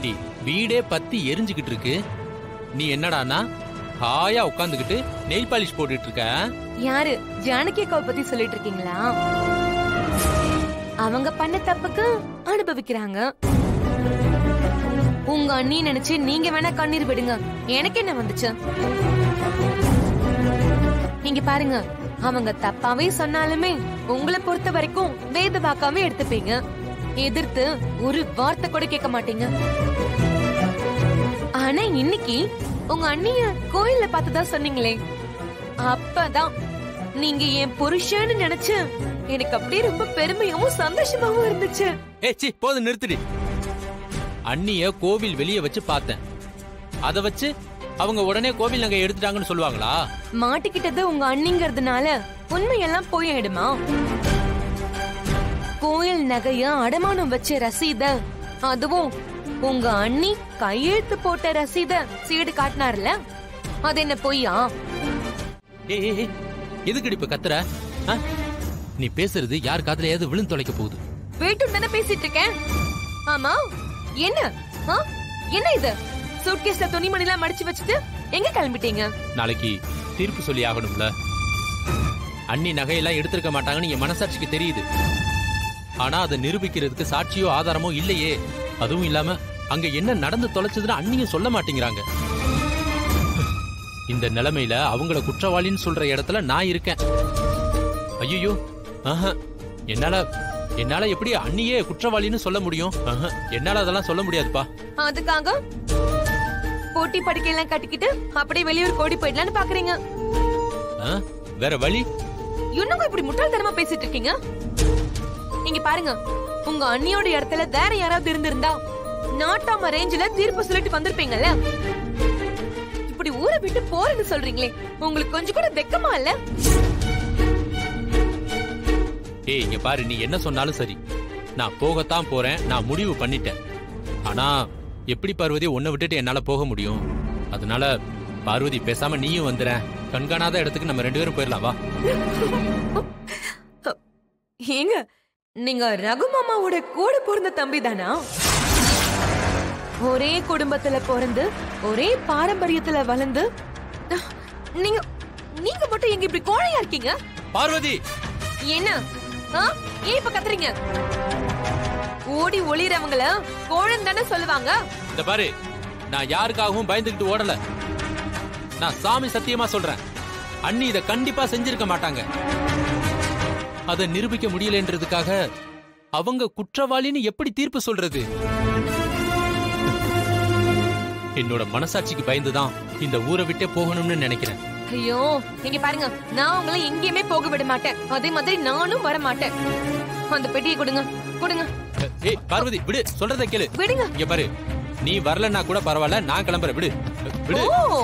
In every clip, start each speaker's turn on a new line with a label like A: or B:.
A: ஏண்டி வீடே பத்தி எரிஞ்சுக்கிட்டு இருக்கு, நீ என்னடானா ஹாயா உட்காந்துக்கிட்டு நெயில் பாலிஷ் போட்டுட்டு இருக்க?
B: யாரு ஜானகி அக்காவை பத்தி சொல்லிட்டு இருக்கீங்களா? அவங்க பண்ண தப்புக்கு அனுபவிக்கிறாங்க. உங்க அண்ணி நினைச்சு நீங்க வேணா கண்ணீர் விடுங்க, எனக்கு என்ன வந்துச்சு? நீங்க பாருங்க, அவங்க தப்பாவே சொன்னாலுமே உங்களை பொறுத்த வரைக்கும் வேத வாக்காவே எடுத்துப்பீங்க. எதிர்த்து ஒரு வார்த்தை கூட கேட்க மாட்டீங்க. ஆனா இன்னைக்கு உங்க அண்ணிய கோயில்ல பார்த்ததா சொன்னீங்களே, அப்பதான் நீங்க என் புருஷன்னு நினைச்சு எனக்கு அப்படியே ரொம்ப பெருமையாவும் சந்தோஷமாவும் இருந்துச்சு.
A: ஏச்சி போதும் நிறுத்திடு. அண்ணிய கோவில் வெளியே வச்சு பார்த்தேன், அத வச்சு அவங்க உடனே கோவில் நகை எடுத்துட்டாங்கன்னு சொல்லுவாங்களா?
B: மாட்டிக்கிட்டது உங்க அண்ணிங்கிறதுனால உண்மையெல்லாம் போயிடுமா? கோயில் நகைய அடமானம் வச்ச ரசீத, அதுவும் உங்க அண்ணி கையெழுத்து போட்ட ரசீத சீடு காட்டினார்ல, அது என்ன பொய்யா?
A: ஏய் எதுக்கு இப்ப கத்துற? நீ பேசுறது யார் காதுல ஏது விழுந்து தொலைக்க போகுது?
B: வீட்டு தானே பேசிட்டு இருக்கேன். ஆமா என்ன என்ன இது? சூட்கேஸ்ல துணிமணி எல்லாம் மடிச்சு வச்சுட்டு எங்க கிளம்பிட்டீங்க?
A: நாளைக்கு தீர்ப்பு சொல்லி ஆகணும்ல. அண்ணி நகையெல்லாம் எடுத்திருக்க மாட்டாங்கன்னு என் மனசாட்சிக்கு தெரியுது. ஆனா அதை நிரூபிக்கிறதுக்கு சாட்சியோ ஆதாரமோ இல்லையே. அதுவும் இல்லாம அங்க என்ன நடந்து தொலைச்சதுன்னு அண்ணியும் சொல்ல மாட்டேங்கிறாங்க. இந்த நிலைமையில அவங்கள குற்றவாளின்னு சொல்ற இடத்துல நான் இருக்கேன். ஐயோ, என்னால எப்படி அண்ணியே குற்றவாளின்னு சொல்ல முடியும்? என்னால அதெல்லாம் சொல்ல முடியாதுப்பா.
B: அதுக்காக போட்டி படுக்கையெல்லாம் கட்டிக்கிட்டு அப்படியே வெளியூர் கோடி போயிடலான்னு பாக்குறீங்க?
A: வேற வழி?
B: இன்னும் இப்படி முட்டாள்தனமா பேசிட்டு இருக்கீங்க. இங்க பாருங்க, உங்க அண்ணியோட இடத்துல வேற யாராவது இருந்திருந்தா நாட்டாம ரேஞ்சில தீர்ப்பு சொல்லிட்டு வந்திருப்பீங்கல்ல. இப்படி ஊரை விட்டு போறேன்னு சொல்றீங்களே, உங்களுக்கு கொஞ்சம் கூட வெக்கமா இல்ல?
A: ஏய் இங்க பாரு, நீ என்ன சொன்னாலும் சரி, நான் போகத்தான் போறேன். நான் முடிவு பண்ணிட்டேன். ஆனா எப்படி பார்வதி உன்னை விட்டுட்டு என்னால போக முடியும்? அதனால பார்வதி பேசாம நீயும் வந்துற. கண்காணாத இடத்துக்கு நம்ம 2 பேரும் போயிடலாம் வா.
B: ஏங்க, நீங்க ரகு மாமாவோட கூட பிறந்த தம்பி தானா? ஒரே குடும்பத்துல பிறந்து ஒரே பாரம்பரியத்துல வளர்ந்து நீங்க நீங்க மட்டும் எங்க இப்படி கோழையா இருக்கீங்க?
A: பார்வதி
B: என்ன ஏன் இப்ப கத்துறீங்க? ஓடி ஒளிறவங்கள கோழன் தானே சொல்லுவாங்க.
A: இந்த பாரு, நான் யாருக்காகவும் பயந்துகிட்டு ஓடல. நான் சாமி சத்தியமா சொல்றேன், அண்ணி இத கண்டிப்பா செஞ்சிருக்க மாட்டாங்க. அதை நிரூபிக்க முடியலன்றதுக்காக அவங்க குற்றவாளின்னு எப்படி தீர்ப்பு சொல்றது? என்னோட மனசாட்சிக்கு பயந்துதான் இந்த ஊரை விட்டே போகணும்னு நினைக்கிறேன்.
B: ஐயோ, நீங்க பாருங்க, நான் உங்களை எங்கேயுமே போக விட மாட்டேன். அதே மாதிரி நானும் வர மாட்டேன். அந்த பெட்டியை கொடுங்க, கொடுங்க.
A: ஏய் பார்வதி விடு, சொல்றத கேளு.
B: விடுங்க.
A: இங்க பாரு, நீ வரலன்னா கூட பரவாயில்ல, நான் கிளம்புறேன். விடு விடு.
B: ஓ,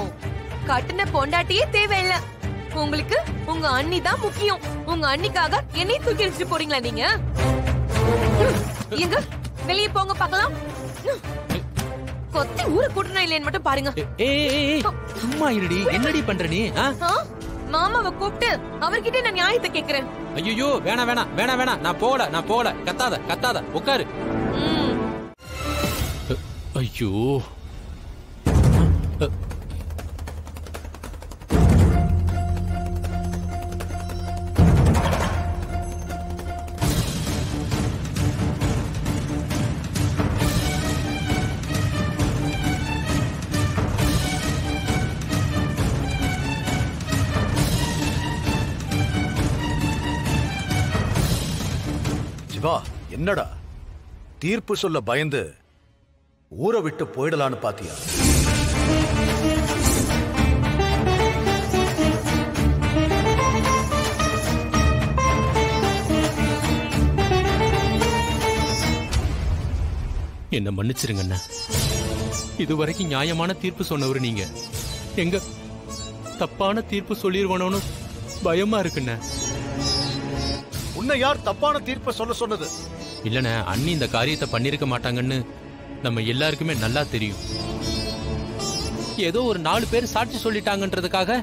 B: கட்டின பொண்டாட்டியே தேவையில்ல உங்களுக்கு. உங்க அண்ணி தான் முக்கியம். உங்க அண்ணிக்காக என்னையும் தூக்கி வச்சுட்டு போறீங்களா நீங்க? எங்க வெளியே போங்க பார்க்கலாம். கொத்தி ஊரை கூட்டணும் இல்லைன்னு மட்டும் பாருங்க.
A: அம்மா இருடி, என்னடி பண்ற நீ?
B: மாமாவை கூப்பிட்டு அவர்கிட்ட நான் நியாயத்தை கேக்குறேன்.
A: ஐயோ வேணாம் வேணாம் வேணாம் வேணாம், நான் போகல. கத்தாத கத்தாத, உட்காரு. ஐயோ
C: சிவா, என்னடா தீர்ப்பு சொல்ல பயந்து ஊரை விட்டு போயிடலான்னு பாத்தியா?
A: என்ன மன்னிச்சிருங்க அண்ணா. இதுவரைக்கும் நியாயமான தீர்ப்பு சொன்னவரு நீங்க. எங்க தப்பான தீர்ப்பு சொல்லிருவனோன்னு பயமா இருக்குண்ண.
C: உன்னை யார் தப்பான தீர்ப்பை சொல்ல சொன்னது?
A: இல்லண்ண, அண்ணி இந்த காரியத்தை பண்ணிருக்க மாட்டாங்கன்னு நம்ம எல்லாருக்குமே நல்லா தெரியும். ஏதோ ஒரு 4 பேர் சாட்சி சொல்லிட்டாங்கன்றதுக்காக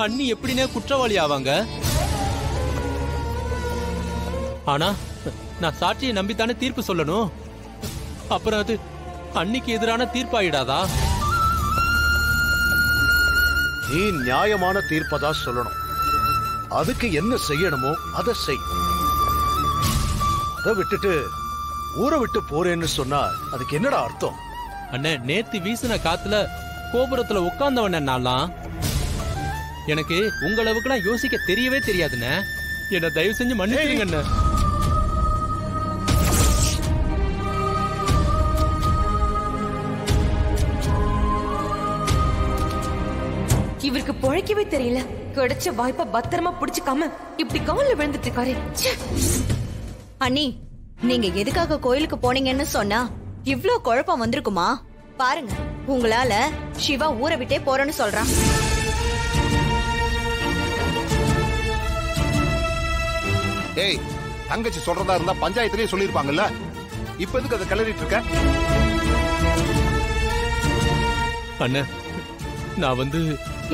A: அண்ணி எப்படினே குற்றவாளி ஆவாங்க? ஆனா நான் சாட்சியை நம்பித்தானே தீர்ப்பு சொல்லணும். அப்புறம் அது அன்னிக்கு எதிரான தீர்ப்பாயிடாதா?
C: நீ நியாயமான தீர்ப்பதா சொல்லணும். அதுக்கு என்ன செய்யணுமோ அதை செய். அதை விட்டுட்டு ஊரை விட்டு போறேன்னு சொன்னா அதுக்கு என்னடா அர்த்தம்?
A: அண்ணே, நேத்து வீசின காத்துல கோபுரத்துல உட்கார்ந்தவன நான்லாம். எனக்கு உங்களவுக்குலாம் யோசிக்க தெரியவே தெரியாதுண்ணே. என்ன தயவு செஞ்சு மன்னிச்சிருங்க அண்ணே.
B: இவருக்கு பொழைக்கவே தெரியல. கிடைச்ச வாய்ப்பை பத்திரமா புடிச்சுக்காம இப்படி கால்ல விழுந்துட்டு இருக்காரு.
D: அண்ணி, நீங்க எதுக்காக கோயிலுக்கு போனீங்கன்னு சொன்னா இவ்ளோ குழப்பம் வந்திருக்குமா? பாருங்க, உங்களால சிவா ஊரை விட்டே போறேன்னு சொல்றான்.
E: ஏய், தங்கச்சி சொல்றதா இருந்தா பஞ்சாயத்திலேயே சொல்லிருப்பாங்கல்ல. இப்ப எதுக்கு அதை கிளறிட்டு இருக்க?
A: அண்ணே, நான் வந்து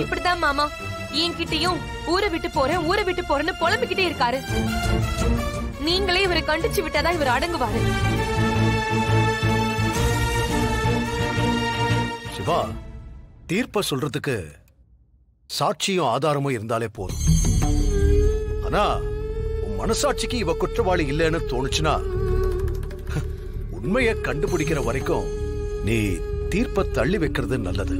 B: இப்படிதான் மாமா என்கிட்டயும் ஊரை விட்டு போறேன்னு புலம்பிக்கிட்டே இருக்காரு. நீங்களே இவரை கண்டிச்சு விட்டாதான் இவர் அடங்குவாரு.
C: சிவா, தீர்ப்ப சொல்றதுக்கு சாட்சியும் ஆதாரமும் இருந்தாலே போதும். ஆனா உன் மனசாட்சிக்கு இவ குற்றவாளி இல்லைன்னு தோணுச்சுன்னா உண்மையை கண்டுபிடிக்கிற வரைக்கும் நீ தீர்ப்பை தள்ளி வைக்கிறது நல்லது.